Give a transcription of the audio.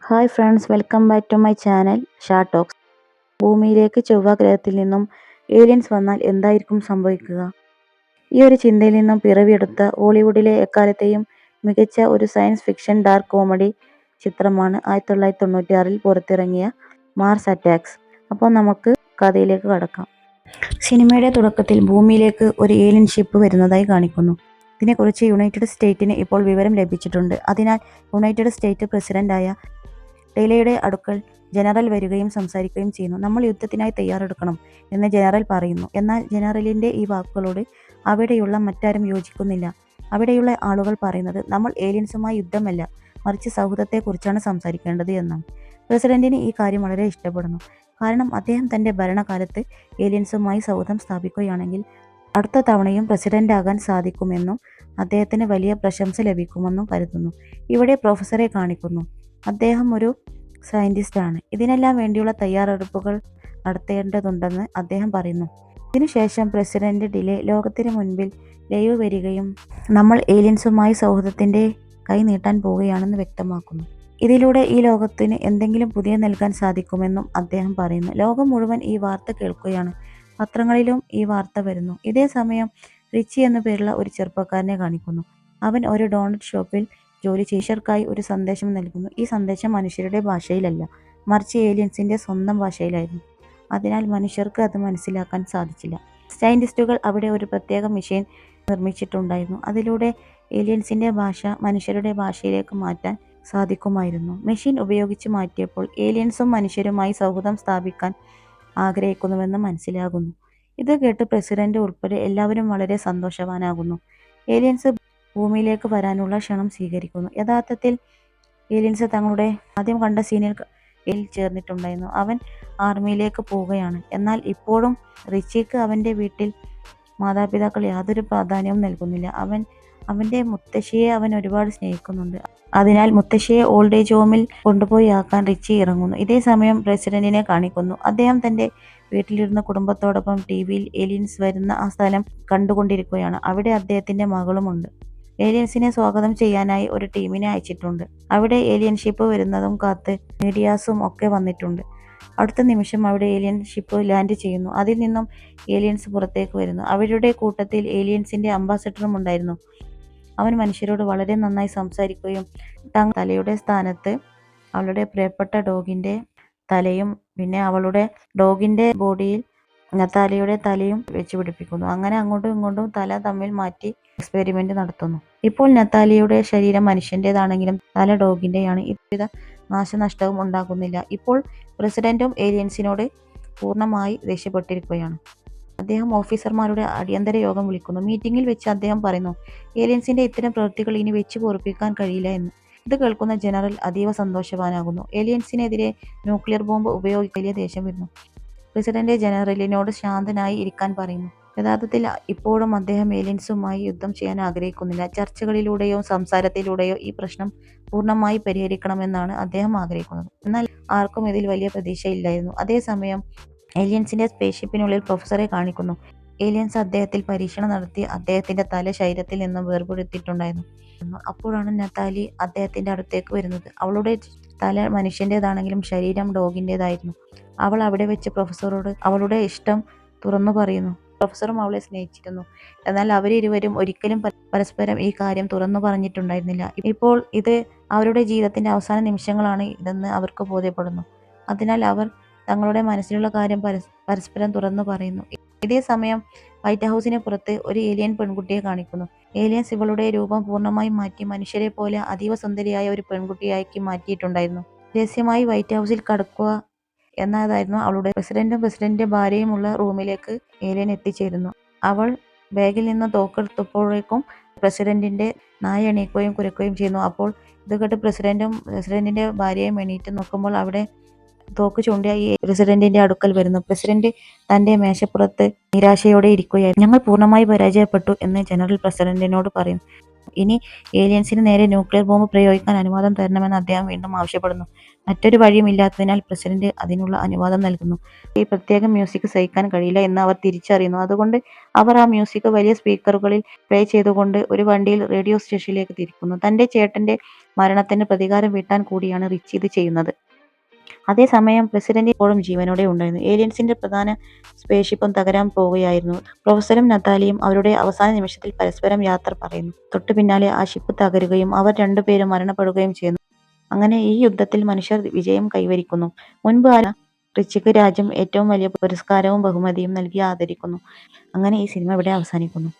Hi friends, welcome back to my channel Sha talks. ഭൂമിയിലേക്ക് ചൊവ്വ ഗ്രഹത്തിൽ നിന്നും ഏലിയൻസ് വന്നാൽ എന്തായിരിക്കും സംഭവിക്കുക? ഈ ഒരു ചിന്തയിൽ നിന്നും പിറവിയെടുത്ത ഹോളിവുഡിലെ എക്കാലത്തെയും മികച്ച ഒരു സയൻസ് ഫിക്ഷൻ ഡാർക്ക് കോമഡി ചിത്രമാണ് 1996 പുറത്തിറങ്ങിയ മാർസ് അറ്റാക്സ്. അപ്പോൾ നമുക്ക് കഥയിലേക്ക് കടക്കാം. സിനിമയുടെ തുടക്കത്തിൽ ഭൂമിയിലേക്ക് ഒരു ഏലിയൻ ഷിപ്പ് വരുന്നതായി കാണിക്കുന്നു. ഇതിനെക്കുറിച്ച് യുണൈറ്റഡ് സ്റ്റേറ്റിന് ഇപ്പോൾ വിവരം ലഭിച്ചിട്ടുണ്ട്. അതിനാൽ യുണൈറ്റഡ് സ്റ്റേറ്റ് പ്രസിഡന്റായ ടൈലയുടെ അടുക്കൽ ജനറൽ വരികയും സംസാരിക്കുകയും ചെയ്യുന്നു. നമ്മൾ യുദ്ധത്തിനായി തയ്യാറെടുക്കണം എന്ന് ജനറൽ പറയുന്നു. എന്നാൽ ജനറലിൻ്റെ ഈ വാക്കുകളോട് അവിടെയുള്ള മറ്റാരും യോജിക്കുന്നില്ല. അവിടെയുള്ള ആളുകൾ പറയുന്നത് നമ്മൾ ഏലിയൻസുമായി യുദ്ധമല്ല, മറിച്ച് സൗഹൃദത്തെക്കുറിച്ചാണ് സംസാരിക്കേണ്ടത് എന്നാണ്. പ്രസിഡന്റിന് ഈ കാര്യം വളരെ ഇഷ്ടപ്പെടുന്നു. കാരണം അദ്ദേഹം തൻ്റെ ഭരണകാലത്ത് ഏലിയൻസുമായി സൗഹൃദം സ്ഥാപിക്കുകയാണെങ്കിൽ അടുത്ത തവണയും പ്രസിഡന്റാകാൻ സാധിക്കുമെന്നും അദ്ദേഹത്തിന് വലിയ പ്രശംസ ലഭിക്കുമെന്നും കരുതുന്നു. ഇവിടെ പ്രൊഫസറെ കാണിക്കുന്നു. അദ്ദേഹം ഒരു സയൻറ്റിസ്റ്റാണ്. ഇതിനെല്ലാം വേണ്ടിയുള്ള തയ്യാറെടുപ്പുകൾ നടത്തേണ്ടതുണ്ടെന്ന് അദ്ദേഹം പറയുന്നു. ഇതിനുശേഷം പ്രസിഡന്റ് ഡിലെ ലോകത്തിന് മുൻപിൽ ലൈവ് വരികയും നമ്മൾ ഏലിയൻസുമായി സൗഹൃദത്തിൻ്റെ കൈ നീട്ടാൻ പോവുകയാണെന്ന് വ്യക്തമാക്കുന്നു. ഇതിലൂടെ ഈ ലോകത്തിന് എന്തെങ്കിലും പുതിയ നൽകാൻ സാധിക്കുമെന്നും അദ്ദേഹം പറയുന്നു. ലോകം മുഴുവൻ ഈ വാർത്ത കേൾക്കുകയാണ്. പത്രങ്ങളിലും ഈ വാർത്ത വരുന്നു. ഇതേ സമയം റിച്ചി എന്നു പേരുള്ള ഒരു ചെറുപ്പക്കാരനെ കാണിക്കുന്നു. അവൻ ഒരു ഡോണറ്റ് ഷോപ്പിൽ ജോലി ചെയ്യർക്കായി ഒരു സന്ദേശം നൽകുന്നു. ഈ സന്ദേശം മനുഷ്യരുടെ ഭാഷയിലല്ല, മറിച്ച് ഏലിയൻസിൻ്റെ സ്വന്തം ഭാഷയിലായിരുന്നു. അതിനാൽ മനുഷ്യർക്ക് അത് മനസ്സിലാക്കാൻ സാധിച്ചില്ല. സയൻറ്റിസ്റ്റുകൾ അവിടെ ഒരു പ്രത്യേക മെഷീൻ നിർമ്മിച്ചിട്ടുണ്ടായിരുന്നു. അതിലൂടെ ഏലിയൻസിൻ്റെ ഭാഷ മനുഷ്യരുടെ ഭാഷയിലേക്ക് മാറ്റാൻ സാധിക്കുമായിരുന്നു. മെഷീൻ ഉപയോഗിച്ച് മാറ്റിയപ്പോൾ ഏലിയൻസും മനുഷ്യരുമായി സൗഹൃദം സ്ഥാപിക്കാൻ ആഗ്രഹിക്കുന്നുവെന്ന് മനസ്സിലാകുന്നു. ഇത് കേട്ട് പ്രസിഡന്റ് ഉൾപ്പെടെ എല്ലാവരും വളരെ സന്തോഷവാനാകുന്നു. ഏലിയൻസ് ഭൂമിയിലേക്ക് വരാനുള്ള ക്ഷണം സ്വീകരിക്കുന്നു. യഥാർത്ഥത്തിൽ ഏലിയൻസ് തങ്ങളുടെ ആദ്യം കണ്ട സീനിൽ ചേർന്നിട്ടുണ്ടായിരുന്നു. അവൻ ആർമിയിലേക്ക് പോവുകയാണ്. എന്നാൽ ഇപ്പോഴും റിച്ചിക്ക് അവൻ്റെ വീട്ടിൽ മാതാപിതാക്കൾ യാതൊരു പ്രാധാന്യവും നൽകുന്നില്ല. അവൻ്റെ മുത്തശ്ശിയെ അവൻ ഒരുപാട് സ്നേഹിക്കുന്നുണ്ട്. അതിനാൽ മുത്തശ്ശിയെ ഓൾഡ് ഏജ് ഹോമിൽ കൊണ്ടുപോയി ആക്കാൻ റിച്ചി ഇറങ്ങുന്നു. ഇതേ സമയം പ്രസിഡന്റിനെ കാണിക്കുന്നു. അദ്ദേഹം തൻ്റെ വീട്ടിലിരുന്ന കുടുംബത്തോടൊപ്പം ടിവിയിൽ ഏലിയൻസ് വരുന്ന ആ സ്ഥലം കണ്ടുകൊണ്ടിരിക്കുകയാണ്. അവിടെ അദ്ദേഹത്തിൻ്റെ മകളുമുണ്ട്. ഏലിയൻസിനെ സ്വാഗതം ചെയ്യാനായി ഒരു ടീമിനെ അയച്ചിട്ടുണ്ട്. അവിടെ ഏലിയൻ ഷിപ്പ് വരുന്നതും കാത്ത് മീഡിയാസും ഒക്കെ വന്നിട്ടുണ്ട്. അടുത്ത നിമിഷം അവിടെ ഏലിയൻ ഷിപ്പ് ലാൻഡ് ചെയ്യുന്നു. അതിൽ നിന്നും ഏലിയൻസ് പുറത്തേക്ക് വരുന്നു. അവരുടെ കൂട്ടത്തിൽ ഏലിയൻസിൻ്റെ അംബാസഡറും ഉണ്ടായിരുന്നു. അവൻ മനുഷ്യരോട് വളരെ നന്നായി സംസാരിക്കുകയും തലയുടെ സ്ഥാനത്ത് അവളുടെ പ്രിയപ്പെട്ട ഡോഗിൻ്റെ തലയും പിന്നെ അവളുടെ ഡോഗിൻ്റെ ബോഡിയിൽ നത്താലിയുടെ തലയും വെച്ച് പിടിപ്പിക്കുന്നു. അങ്ങനെ അങ്ങോട്ടും ഇങ്ങോട്ടും തല തമ്മിൽ മാറ്റി എക്സ്പെരിമെന്റ് നടത്തുന്നു. ഇപ്പോൾ നത്താലിയുടെ ശരീരം മനുഷ്യൻ്റെതാണെങ്കിലും തല ഡോഗിൻ്റെയാണ്. ഇതുവിധ നാശനഷ്ടവും ഉണ്ടാകുന്നില്ല. ഇപ്പോൾ പ്രസിഡന്റും ഏലിയൻസിനോട് പൂർണ്ണമായി ദേഷ്യപ്പെട്ടിരിക്കുകയാണ്. അദ്ദേഹം ഓഫീസർമാരുടെ അടിയന്തര യോഗം വിളിക്കുന്നു. മീറ്റിംഗിൽ വെച്ച് അദ്ദേഹം പറയുന്നു, ഏലിയൻസിന്റെ ഇത്തരം പ്രവൃത്തികൾ ഇനി വെച്ച് പൊറുപ്പിക്കാൻ കഴിയില്ല എന്ന്. ഇത് കേൾക്കുന്ന ജനറൽ അതീവ സന്തോഷവാനാകുന്നു. ഏലിയൻസിനെതിരെ ന്യൂക്ലിയർ ബോംബ് ഉപയോഗിക്കാൻ വലിയ ദേഷ്യം വരുന്നു. പ്രസിഡന്റ് ജനറലിനോട് ശാന്തനായി ഇരിക്കാൻ പറയുന്നു. യഥാർത്ഥത്തിൽ ഇപ്പോഴും അദ്ദേഹം ഏലിയൻസുമായി യുദ്ധം ചെയ്യാൻ ആഗ്രഹിക്കുന്നില്ല. ചർച്ചകളിലൂടെയോ സംസാരത്തിലൂടെയോ ഈ പ്രശ്നം പൂർണ്ണമായി പരിഹരിക്കണമെന്നാണ് അദ്ദേഹം ആഗ്രഹിക്കുന്നത്. എന്നാൽ ആർക്കും ഇതിൽ വലിയ പ്രതീക്ഷയില്ലായിരുന്നു. അതേസമയം ഏലിയൻസിന്റെ സ്പേസ്ഷിപ്പിനുള്ളിൽ പ്രൊഫസറെ കാണിക്കുന്നു. ഏലിയൻസ് അദ്ദേഹത്തിൽ പരീക്ഷണം നടത്തി അദ്ദേഹത്തിന്റെ തല ശരീരത്തിൽ നിന്നും വേർപെടുത്തിയിട്ടുണ്ടായിരുന്നു. അപ്പോഴാണ് നത്താലി അദ്ദേഹത്തിന്റെ അടുത്തേക്ക് വരുന്നത്. അവളുടെ തല മനുഷ്യൻ്റെതാണെങ്കിലും ശരീരം ഡോഗിൻ്റെതായിരുന്നു. അവൾ അവിടെ വെച്ച് പ്രൊഫസറോട് അവളുടെ ഇഷ്ടം തുറന്നു പറയുന്നു. പ്രൊഫസറും അവളെ സ്നേഹിച്ചിരുന്നു. എന്നാൽ അവരിരുവരും ഒരിക്കലും പരസ്പരം ഈ കാര്യം തുറന്നു പറഞ്ഞിട്ടുണ്ടായിരുന്നില്ല. ഇപ്പോൾ ഇത് അവരുടെ ജീവിതത്തിന്റെ അവസാന നിമിഷങ്ങളാണ് ഇതെന്ന് അവർക്ക് ബോധ്യപ്പെടുന്നു. അതിനാൽ അവർ തങ്ങളുടെ മനസ്സിലുള്ള കാര്യം പരസ്പരം തുറന്നു പറയുന്നു. ഇതേ സമയം വൈറ്റ് ഹൗസിന് പുറത്ത് ഒരു ഏലിയൻ പെൺകുട്ടിയെ കാണിക്കുന്നു. ഏലിയൻസ് ഇവളുടെ രൂപം പൂർണ്ണമായും മാറ്റി മനുഷ്യരെ പോലെ അതീവ സുന്ദരിയായ ഒരു പെൺകുട്ടിയാക്കി മാറ്റിയിട്ടുണ്ടായിരുന്നു. രഹസ്യമായി വൈറ്റ് ഹൗസിൽ കടക്കുക എന്നതായിരുന്നു അവളുടെ. പ്രസിഡന്റും പ്രസിഡന്റിന്റെ ഭാര്യയുമുള്ള റൂമിലേക്ക് ഏലിയൻ എത്തിച്ചേരുന്നു. അവൾ ബാഗിൽ നിന്ന് തോക്കെടുത്തപ്പോഴേക്കും പ്രസിഡന്റിന്റെ നായ എണീക്കുകയും കുരക്കുകയും ചെയ്യുന്നു. അപ്പോൾ ഇത് കേട്ട് പ്രസിഡന്റിന്റെ ഭാര്യയും എണീറ്റ് നോക്കുമ്പോൾ അവിടെ തോക്ക് ചൂണ്ടിയ ഈ പ്രസിഡന്റിന്റെ അടുക്കൽ വരുന്നു. പ്രസിഡന്റ് തന്റെ മേശപ്പുറത്ത് നിരാശയോടെ ഇരിക്കുകയായിരുന്നു. ഞങ്ങൾ പൂർണ്ണമായി പരാജയപ്പെട്ടു എന്ന് ജനറൽ പ്രസിഡന്റിനോട് പറയുന്നു. ഇനി ഏലിയൻസിന് നേരെ ന്യൂക്ലിയർ ബോംബ് പ്രയോഗിക്കാൻ അനുവാദം തരണമെന്ന് അദ്ദേഹം വീണ്ടും ആവശ്യപ്പെടുന്നു. മറ്റൊരു വഴിയുമില്ലാത്തതിനാൽ പ്രസിഡന്റ് അതിനുള്ള അനുവാദം നൽകുന്നു. ഈ പ്രത്യേക മ്യൂസിക് സഹിക്കാൻ കഴിയില്ല എന്ന് അവർ തിരിച്ചറിയുന്നു. അതുകൊണ്ട് അവർ ആ മ്യൂസിക് വലിയ സ്പീക്കറുകളിൽ പ്ലേ ചെയ്തുകൊണ്ട് ഒരു വണ്ടിയിൽ റേഡിയോ സ്റ്റേഷനിലേക്ക് തിരിക്കുന്നു. തന്റെ ചേട്ടന്റെ മരണത്തിന് പ്രതികാരം വീട്ടാൻ കൂടിയാണ് റിച്ചി ഇത് ചെയ്യുന്നത്. അതേസമയം പ്രസിഡന്റ് ഇപ്പോഴും ജീവനോടെ ഉണ്ടായിരുന്നു. ഏലിയൻസിന്റെ പ്രധാന സ്പേസ്ഷിപ്പും തകരാൻ പോവുകയായിരുന്നു. പ്രൊഫസറും നതാലിയും അവരുടെ അവസാന നിമിഷത്തിൽ പരസ്പരം യാത്ര പറയുന്നു. തൊട്ടു പിന്നാലെ ആ ഷിപ്പ് തകരുകയും അവർ രണ്ടുപേരും മരണപ്പെടുകയും ചെയ്യുന്നു. അങ്ങനെ ഈ യുദ്ധത്തിൽ മനുഷ്യർ വിജയം കൈവരിക്കുന്നു. മുൻപ് റിച്ചിക്ക് രാജ്യം ഏറ്റവും വലിയ പുരസ്കാരവും ബഹുമതിയും നൽകി ആദരിക്കുന്നു. അങ്ങനെ ഈ സിനിമ ഇവിടെ അവസാനിക്കുന്നു.